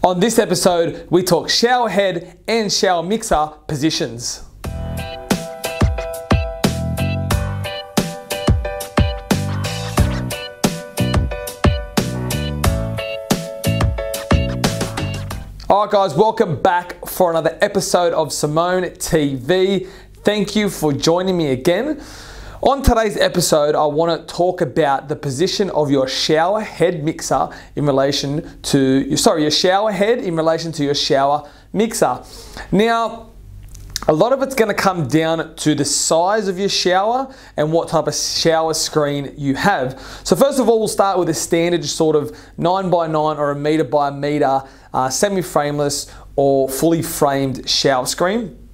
On this episode, we talk shower head and shower mixer positions. Alright guys, welcome back for another episode of Simone TV. Thank you for joining me again. On today's episode, I want to talk about the position of your shower head mixer in relation to, your shower head in relation to your shower mixer. Now, a lot of it's going to come down to the size of your shower and what type of shower screen you have. So first of all, we'll start with a standard sort of 9x9 or a meter by meter semi-frameless or fully framed shower screen.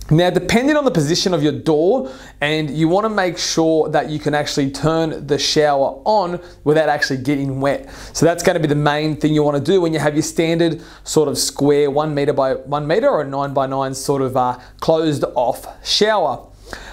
Now, depending on the position of your door, and you want to make sure that you can actually turn the shower on without actually getting wet. So that's going to be the main thing you want to do when you have your standard sort of square 1 meter by 1 meter or a 9x9 sort of closed off shower.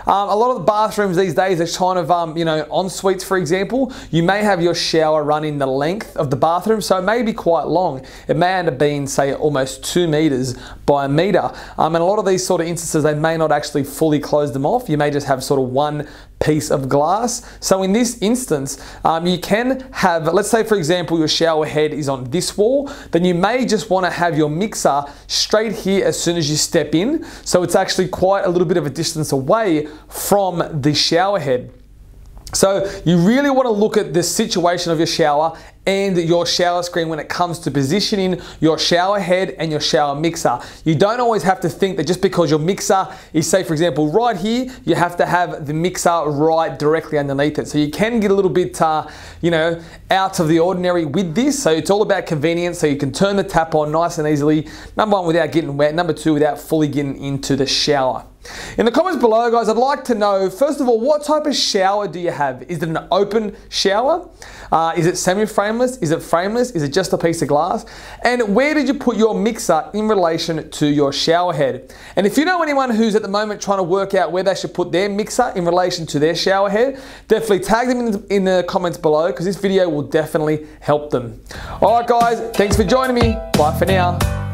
A lot of the bathrooms these days are kind of, en suites, for example, you may have your shower running the length of the bathroom, so it may be quite long. It may end up being, say, almost 2 meters by a meter. And a lot of these sort of instances, they may not actually fully close them off. You may just have sort of one piece of glass. So in this instance, you can have, let's say for example, your shower head is on this wall, then you may just want to have your mixer straight here as soon as you step in. So it's actually quite a little bit of a distance away from the shower head. So you really want to look at the situation of your shower and your shower screen when it comes to positioning your shower head and your shower mixer. You don't always have to think that just because your mixer is, say for example, right here, you have to have the mixer right directly underneath it. So you can get a little bit, out of the ordinary with this. So it's all about convenience. So you can turn the tap on nice and easily. Number one, without getting wet. Number two, without fully getting into the shower. In the comments below, guys, I'd like to know, first of all, what type of shower do you have? Is it an open shower? Is it semi-frameless? Is it frameless? Is it just a piece of glass? And where did you put your mixer in relation to your shower head? And if you know anyone who's at the moment trying to work out where they should put their mixer in relation to their shower head, definitely tag them in the comments below, because this video will definitely help them. All right, guys, thanks for joining me. Bye for now.